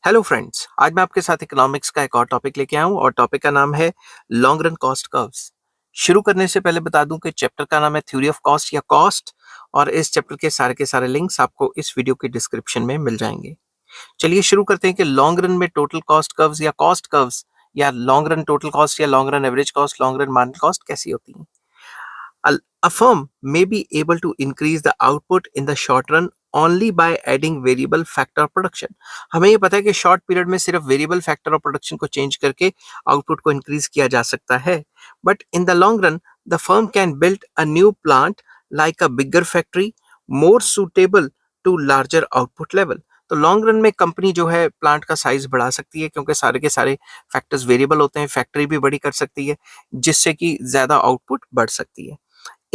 Hello friends, आज मैं आपके साथ इकोनॉमिक्स का एक और टॉपिक लेके आया हूँ और टॉपिक का नाम है लॉन्ग रन कॉस्ट कर्व्स। शुरू करने से पहले बता दूं कि चैप्टर का नाम है थ्योरी ऑफ कॉस्ट या कॉस्ट, और इस चैप्टर के सारे लिंक्स आपको इस वीडियो के डिस्क्रिप्शन में मिल जाएंगे। चलिए शुरू करते हैं कि लॉन्ग रन में टोटल कॉस्ट कर्व्स या कॉस्ट कर्व्स या लॉन्ग रन टोटल कॉस्ट या long run average cost, long run marginal cost कैसी होती हैं। A firm may be able to increase the output in the short run only by adding variable factor of production। हमें ये पता है कि short period में सिर्फ वेरिएबल फैक्टर ऑफ प्रोडक्शन को चेंज करके आउटपुट को इंक्रीज किया जा सकता है, but in the long run the firm can build a new plant like a bigger factory more suitable to larger output level. तो लॉन्ग रन में company जो है प्लांट का साइज बढ़ा सकती है क्योंकि सारे के सारे फैक्टर्स वेरिएबल होते हैं, फैक्ट्री भी बड़ी कर सकती है जिससे कि ज्यादा आउटपुट बढ़ सकती है।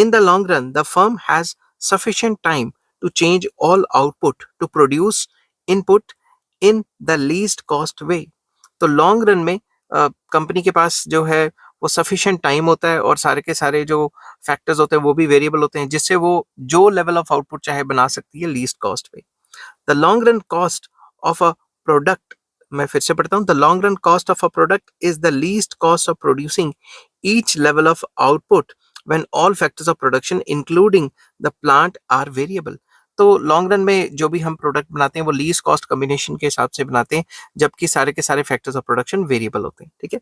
In the long run, the firm has sufficient time to change all output to produce input in the least cost way। तो लॉन्ग रन में कंपनी के पास जो है वो सफिशिएंट टाइम होता है और सारे के सारे जो फैक्टर्स होते हैं वो भी वेरिएबल होते हैं जिससे वो जो लेवल ऑफ आउटपुट चाहे बना सकती है लीस्ट कॉस्ट पे। The long run cost of a product, मैं फिर से पढ़ता हूँ, the long run cost of a product is the least cost of producing each level of output when all factors of production including the plant are variable। तो long run में जो भी हम प्रोडक्ट बनाते हैं वो लीस्ट कॉस्ट कॉम्बिनेशन के हिसाब से बनाते हैं जबकि सारे के सारे फैक्टर्स ऑफ प्रोडक्शन वेरिएबल होते हैं। ठीक है,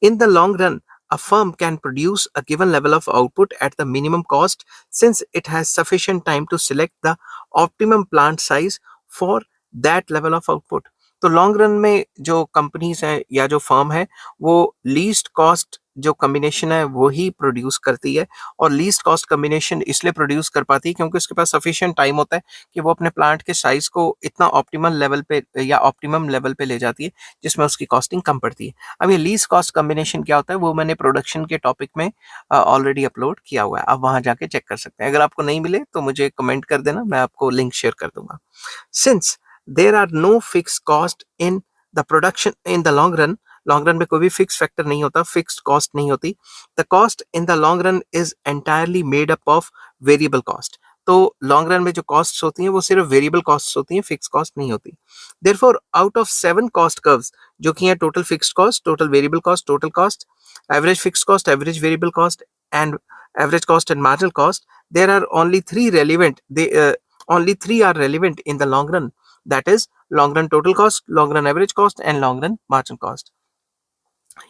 इन the long run a firm can produce a given level of output at the minimum cost since it has sufficient time to select the optimum plant size for that level of output। तो long run में जो companies है या जो firm है वो least cost जो combination है वो ही प्रोड्यूस करती है, और लीस्ट कॉस्ट कॉम्बिनेशन इसलिए प्रोड्यूस कर पाती है क्योंकि उसके पास सफिशिएंट टाइम होता है कि वो अपने प्लांट के साइज को इतना ऑप्टिमल लेवल पे या ऑप्टिमम लेवल पे ले जाती है जिसमें उसकी कॉस्टिंग कम पड़ती है। अब ये लीस्ट कॉस्ट कॉम्बिनेशन क्या होता है वो मैंने प्रोडक्शन के टॉपिक में ऑलरेडी अपलोड किया हुआ है, आप वहां जाके चेक कर सकते हैं। अगर आपको नहीं मिले तो मुझे कमेंट कर देना, मैं आपको लिंक शेयर कर दूंगा। Since there are no fix cost in the production in the long run, long run में कोई भी फिक्स फैक्टर नहीं होता, फिक्स्ड कॉस्ट नहीं होती। The cost in the long run is entirely made up of variable cost. तो long run में जो कॉस्ट होती हैं वो सिर्फ वेरिएबल कॉस्ट होती हैं, फिक्स कॉस्ट नहीं होती। Therefore out of 7 cost curves जो कि है total fixed cost, total variable cost, total cost, average fixed cost, average variable cost and average cost and marginal cost, there are only 3 relevant, only 3 are relevant in the long run, that is long run total cost, long run average cost and long run marginal cost।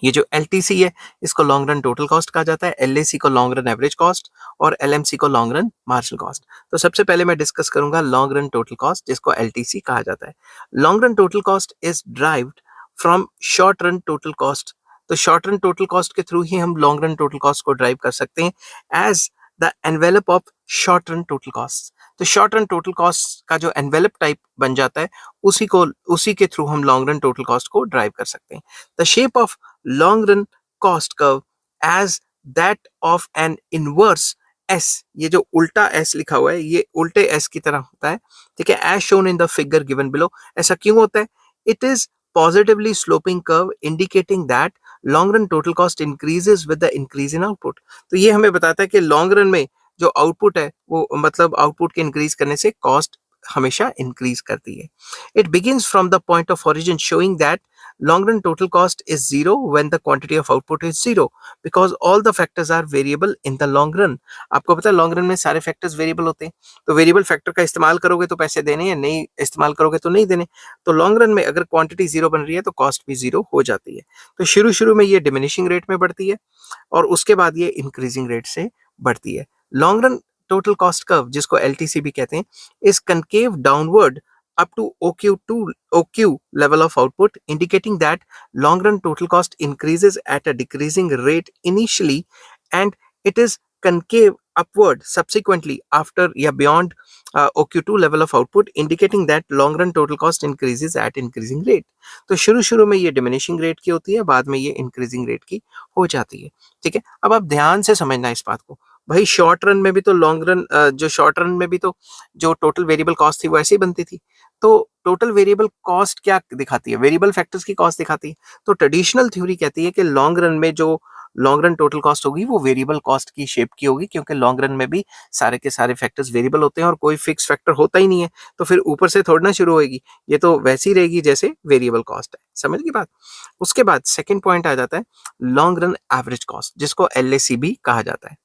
ये जो LTC है इसको long run total cost कहा जाता है, LAC को long run average cost और LMC को लॉन्ग रन मार्जिनल कॉस्ट। तो सबसे पहले मैं डिस्कस करूंगा लॉन्ग रन टोटल कॉस्ट जिसको LTC कहा जाता है। Long run total cost is derived from short run total cost. तो शॉर्ट रन टोटल कॉस्ट के थ्रू ही हम लॉन्ग रन टोटल कॉस्ट को ड्राइव कर सकते हैं as the envelope of short run total cost. तो शॉर्ट रन टोटल कॉस्ट का जो एनवेलप टाइप बन जाता है उसी के थ्रू हम लॉन्ग रन टोटल कॉस्ट को ड्राइव कर सकते हैं। The shape of long run cost curve as that of an inverse S, ये जो उल्टा S लिखा हुआ है ये उल्टे S की तरह होता है। ठीक है, as shown in the figure given below। ऐसा क्यों होता है? It is positively sloping curve indicating that long run total cost increases with the increase in output। तो ये हमें बताता है कि लॉन्ग रन में जो आउटपुट है वो मतलब आउटपुट के इंक्रीज करने से कॉस्ट हमेशा इंक्रीज करती है। It begins from the point of origin showing that long run total cost is zero when the quantity of output is zero because all the factors are variable in the long run। आपको पता है long run में सारे factors variable होते हैं, तो variable factor का इस्तेमाल करोगे तो पैसे देने हैं, नहीं इस्तेमाल करोगे तो नहीं देने। तो लॉन्ग रन में अगर क्वांटिटी जीरो बन रही है तो कॉस्ट भी जीरो हो जाती है। तो शुरू शुरू में ये डिमिनिशिंग रेट में बढ़ती है और उसके बाद ये इंक्रीजिंग रेट से बढ़ती है। Long run total cost curve जिसको LTC भी कहते हैं is concave downward up to OQ level of output, indicating that long run total cost increases at a decreasing rate initially and it is concave upward subsequently after beyond OQ2 level of output, indicating that long run total cost increases at increasing rate। तो शुरू शुरू में ये diminishing rate की होती है, बाद में ये increasing rate की हो जाती है। ठीक है, अब आप ध्यान से समझना इस बात को। भाई शॉर्ट रन में भी तो लॉन्ग रन जो शॉर्ट रन में भी तो जो टोटल वेरिएबल कॉस्ट थी वो ऐसे ही बनती थी। तो टोटल वेरिएबल कॉस्ट क्या दिखाती है? वेरिएबल फैक्टर्स की कॉस्ट दिखाती है। तो ट्रेडिशनल थ्योरी कहती है कि लॉन्ग रन में जो लॉन्ग रन टोटल कॉस्ट होगी वो वेरिएबल कॉस्ट की शेप की होगी, क्योंकि लॉन्ग रन में भी सारे के सारे फैक्टर्स वेरिएबल होते हैं और कोई फिक्स फैक्टर होता ही नहीं है, तो फिर ऊपर से थोड़ी ना शुरू होएगी, ये तो वैसी रहेगी जैसे वेरिएबल कॉस्ट है। समझ गई बात। उसके बाद सेकंड पॉइंट आ जाता है लॉन्ग रन एवरेज कॉस्ट, जिसको LAC भी कहा जाता है।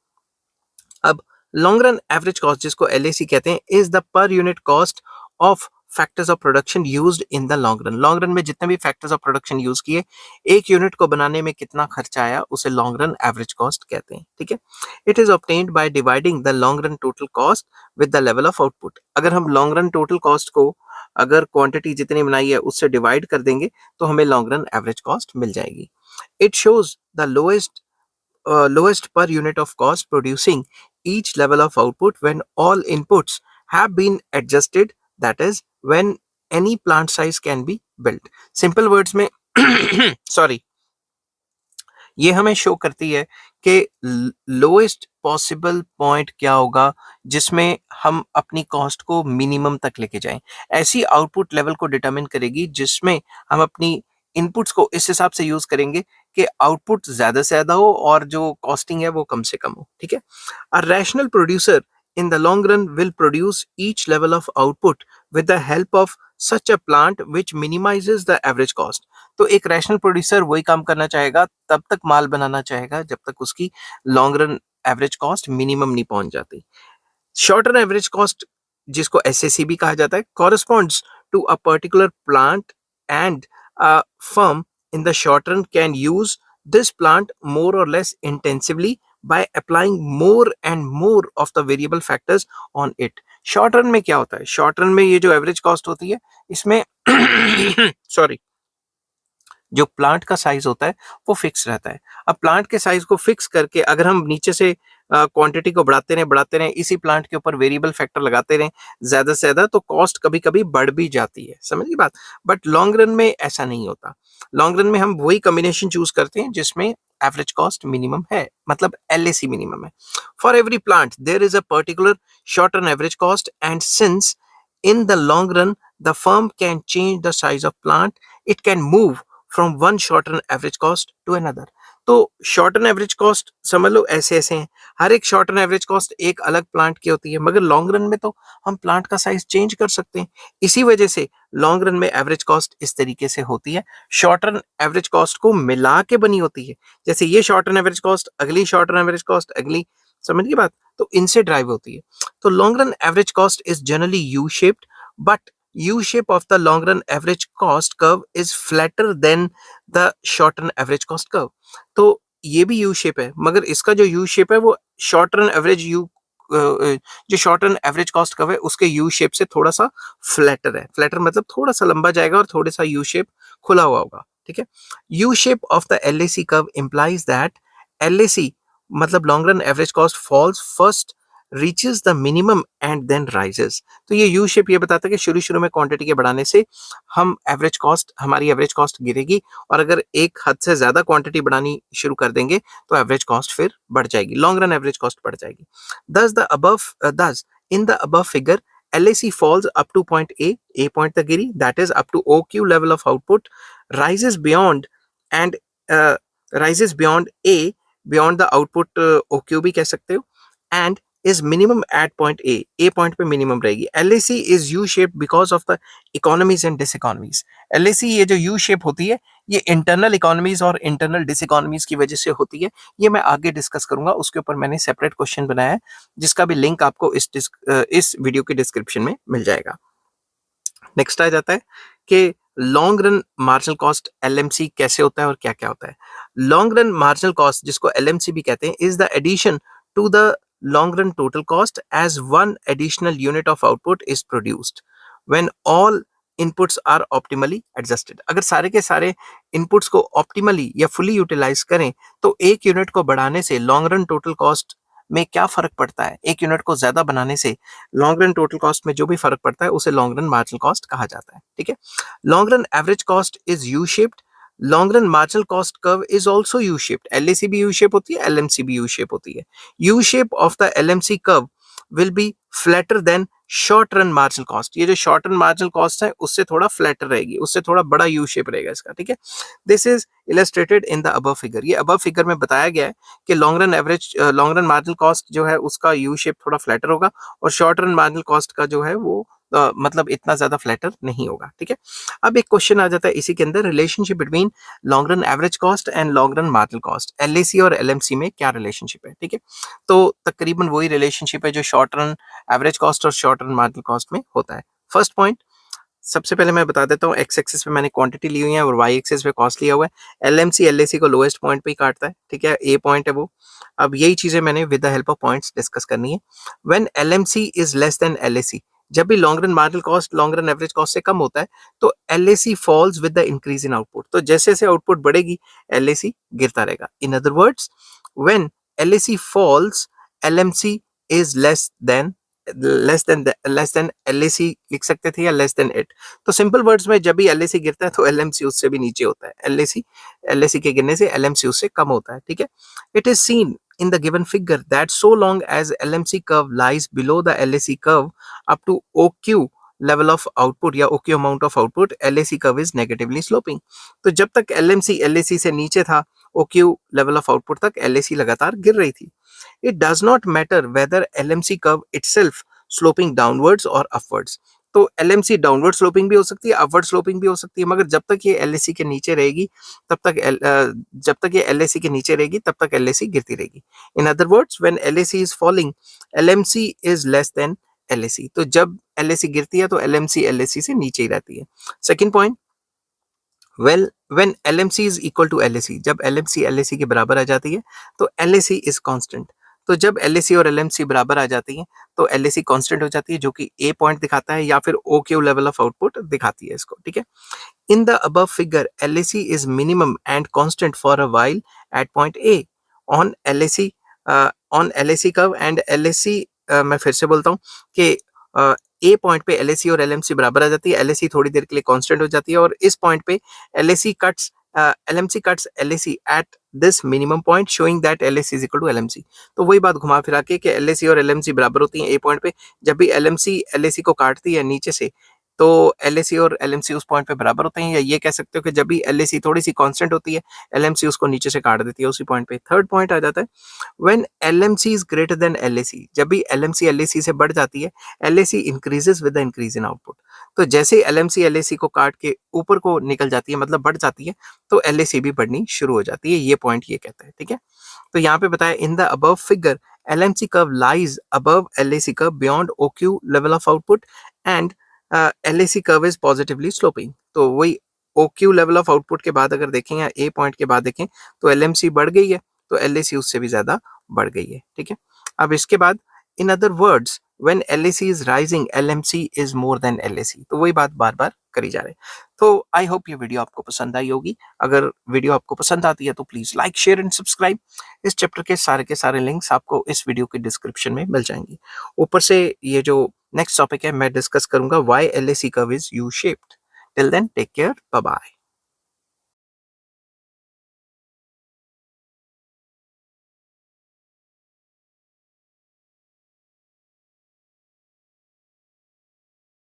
अब लॉन्ग रन एवरेज कॉस्ट, जिसको LAC कहते हैं, is the per unit cost of factors of production used in the long run. Long run में जितने भी फैक्टर्स ऑफ प्रोडक्शन यूज किए, एक यूनिट को बनाने में कितना खर्चा आया, उसे लॉन्ग रन एवरेज कॉस्ट कहते हैं। ठीक है। It is obtained by dividing the long run total cost with the level of output. अगर हम लॉन्ग रन टोटल कॉस्ट को अगर क्वांटिटी जितनी बनाई है उससे डिवाइड कर देंगे तो हमें लॉन्ग रन एवरेज कॉस्ट मिल जाएगी। It shows the lowest per unit of cost producing each level of output when all inputs have been adjusted, that is when any plant size can be built. Simple words में sorry, ये हमें show करती है कि lowest possible point क्या होगा जिसमें हम अपनी कॉस्ट को मिनिमम तक लेके जाएं। ऐसी आउटपुट लेवल को डिटरमिन करेगी जिसमें हम अपनी इनपुट्स को इस हिसाब से यूज करेंगे कि आउटपुट ज्यादा से ज्यादा हो और जो कॉस्टिंग है वो कम से कम हो। ठीक है। A rational producer in the long run will produce each level of output with the help of such a plant which minimizes the average cost. तो एक रैशनल प्रोड्यूसर वही काम करना चाहेगा, तब तक माल बनाना चाहेगा जब तक उसकी long run average cost minimum नहीं पहुंच जाती। शॉर्ट रन एवरेज कॉस्ट, जिसको SAC भी कहा जाता है, corresponds to a particular plant and a firm in the short run can use this plant more or less intensively by applying more and more of the variable factors on it. Short run में क्या होता है, short run में ये जो average cost होती है इसमें सॉरी, जो प्लांट का साइज होता है वो फिक्स रहता है। अब प्लांट के साइज को फिक्स करके अगर हम नीचे से क्वांटिटी को बढ़ाते रहें इसी प्लांट के ऊपर वेरिएबल फैक्टर लगाते रहें ज्यादा से ज्यादा, तो कॉस्ट कभी कभी बढ़ भी जाती है। समझिए बात। बट लॉन्ग रन में ऐसा नहीं होता। लॉन्ग रन में हम वही कॉम्बिनेशन चूज करते हैं जिसमें एवरेज कॉस्ट मिनिमम है, मतलब LAC मिनिमम है। For every plant there is a particular short run average cost and since in the long run the firm can change the size of plant, it can move from one short run average cost to another. तो short run average cost समझ लो ऐसे ऐसे हैं, हर एक short run average cost एक अलग plant की होती है, मगर लॉन्ग रन में तो हम प्लांट का साइज चेंज कर सकते हैं। इसी वजह से लॉन्ग रन में एवरेज कॉस्ट इस तरीके से होती है, शॉर्ट रन एवरेज कॉस्ट को मिला के बनी होती है। जैसे ये शॉर्ट रन एवरेज कॉस्ट, अगली शॉर्ट रन एवरेज कॉस्ट, अगली, समझ गई बात, तो इनसे ड्राइव होती है। तो long run average cost is generally U shaped, but U shape of the long run average cost curve is flatter than the short run average cost curve. तो ये भी U shape है, मगर इसका जो U shape है वो short run average जो short run average cost curve है उसके U shape से थोड़ा सा flatter है। flatter मतलब थोड़ा सा लंबा जाएगा और थोड़ा सा U shape खुला हुआ होगा। ठीक है। U shape of the LAC curve implies that LAC मतलब long run average cost falls first, reaches the minimum and then rises. तो ये U शेप ये बताता है कि शुरू में क्वांटिटी के बढ़ाने से हम एवरेज कॉस्ट, हमारी एवरेज कॉस्ट गिरेगी, और अगर एक हद से ज्यादा क्वांटिटी बढ़ानी शुरू कर देंगे तो एवरेज कॉस्ट फिर बढ़ जाएगी, लॉन्ग रन एवरेज कॉस्ट बढ़ जाएगी। Thus in the above figure LAC falls up to point A point तक गिरी, that is up to OQ level of output, rises beyond and rises beyond beyond the output, OQ भी कह सकते हो, and is minimum at point A point पे minimum रहेगी। LAC is U shaped because of the economies and diseconomies. LAC ये जो U shape होती है ये internal economies और internal diseconomies की वजह से होती है। ये मैं आगे डिस्कस करूंगा, उसके ऊपर मैंने सेपरेट क्वेश्चन बनाया है जिसका भी लिंक आपको इस वीडियो के डिस्क्रिप्शन में मिल जाएगा। नेक्स्ट आ जाता है कि long run marginal cost LMC कैसे होता है और क्या क्या होता है। लॉन्ग रन मार्जिनल कॉस्ट, जिसको LMC भी कहते हैं, is the addition to the long run total cost as one additional unit of output is produced when all inputs are optimally adjusted. अगर सारे के सारे inputs को optimally या fully utilize करें तो एक यूनिट को बढ़ाने से लॉन्ग रन टोटल कॉस्ट में क्या फर्क पड़ता है, एक यूनिट को ज्यादा बनाने से लॉन्ग रन टोटल कॉस्ट में जो भी फर्क पड़ता है उसे लॉन्ग रन मार्जिनल कॉस्ट कहा जाता है। ठीक है। Long run average cost is U shaped, long run marginal cost curve is also U shaped. LAC भी यू शेप होती है, LMC भी यू शेप होती है। U shape of the LMC curve will be flatter than short run marginal cost, ये जो short run marginal cost है उससे थोड़ा फ्लैटर रहेगी, उससे थोड़ा बड़ा यू शेप रहेगा इसका, ठीक है। This is illustrated in the above figure, ये अबव फिगर में बताया गया है कि लॉन्ग रन मार्जिनल कॉस्ट जो है उसका यू शेप थोड़ा फ्लैटर होगा और शॉर्ट रन मार्जिनल कॉस्ट का जो है वो मतलब इतना ज्यादा फ्लैटर नहीं होगा, ठीक है। अब एक क्वेश्चन आ जाता है इसी के अंदर, relationship between long run average cost and long run marginal cost, LAC और एलएमसी में क्या रिलेशनशिप है, ठीक है। तो तकरीबन वही रिलेशनशिप है जो शॉर्ट रन एवरेज कॉस्ट और शॉर्ट रन मार्जिनल कॉस्ट में होता है। फर्स्ट पॉइंट, सबसे पहले मैं बता देता हूँ, एक्स एक्सिस पे मैंने क्वांटिटी ली हुई है और वाई एक्सिस पे कॉस्ट लिया हुआ है। एलएमसी एलएसी को लोएस्ट पॉइंट पे ही काटता है, ठीक है, ए पॉइंट है वो। अब यही चीजें मैंने with the help of points discuss करनी है। When LMC is less than LAC, जब भी long run marginal cost long run average cost से कम होता है तो LAC falls with the increase in output, तो जैसे जैसे आउटपुट बढ़ेगी एलएसी गिरता रहेगा। In other words, when LAC falls LMC is less than LAC लिख सकते थे या लेस देन इट। तो सिंपल वर्ड्स में जब भी एलएसी गिरता है तो एलएमसी उससे भी नीचे होता है, एलएसी के गिरने से एलएमसी उससे कम होता है, ठीक है। It is seen in the given figure that so long as LMC curve lies below the LAC curve up to OQ level of output या OQ amount of output, LAC curve is negatively sloping। तो जब तक LMC LAC से नीचे था OQ level of output तक LAC लगातार गिर रही थी। It does not matter whether LMC curve itself sloping downwards or upwards। तो LMC डाउनवर्ड स्लोपिंग भी हो सकती है, अपवर्ड स्लोपिंग भी हो सकती है, मगर जब तक ये LAC के नीचे रहेगी जब तक ये LAC के नीचे रहेगी तब तक LAC गिरती रहेगी। इन other words, when LAC is falling LMC is less then LAC, तो जब LAC गिरती है तो LMC LAC से नीचे ही रहती है। Second point, when LMC is equal to LAC, जब LMC LAC के बराबर आ जाती है तो LAC इज कांस्टेंट। तो जब LAC और LMC बराबर आ जाती है तो LAC कांस्टेंट हो जाती है, जो कि ए पॉइंट दिखाता है या फिर OQ लेवल ऑफ आउटपुट दिखाती है इसको, ठीक है। In the above figure, LAC is minimum and constant for a while at point A. On LAC curve and LAC, मैं फिर से बोलता हूँ कि ए पॉइंट पे LAC और LMC बराबर आ जाती है, LAC थोड़ी देर के लिए कांस्टेंट हो जाती है और इस पॉइंट पे LMC cuts LAC at this minimum point showing that LAC is equal to LMC। तो वही बात घुमा फिरा के कि LAC और LMC बराबर होती हैं ए पॉइंट पे, जब भी LMC LAC को काटती है नीचे से तो LAC और LMC उस पॉइंट पे बराबर होते हैं, या ये कह सकते हो कि जब भी LAC थोड़ी सी कांस्टेंट होती है LMC उसको नीचे से काट देती है उसी पॉइंट पे। थर्ड पॉइंट आ जाता है, when LMC is greater than LAC, जब भी LMC LAC से बढ़ जाती है LAC increases with the increase in output. तो जैसे LMC LAC को काट के ऊपर को निकल जाती है, मतलब बढ़ जाती है, तो LAC भी बढ़नी शुरू हो जाती है, ये पॉइंट ये कहता है, ठीक है। तो यहाँ पे बताया, in the above figure LMC curve lies above LAC curve beyond OQ level of output and LAC curve is positively sloping. तो वही OQ लेवल ऑफ आउटपुट के बाद अगर देखें या ए पॉइंट के बाद देखें तो LMC बढ़ गई है तो LAC उससे भी ज्यादा बढ़ गई है, ठीक है। अब इसके बाद, इन other words, when LAC is rising LMC is more than LAC, तो वही बात बार बार करी जा रही है। तो आई होप ये वीडियो आपको पसंद आई होगी। अगर वीडियो आपको पसंद आती है तो please like share and subscribe. इस चैप्टर के सारे लिंक्स आपको इस वीडियो के डिस्क्रिप्शन में मिल जाएंगे। ऊपर से ये जो नेक्स्ट टॉपिक है मैं डिस्कस करूंगा, why LAC curve is U shaped. Till then take care, bye bye.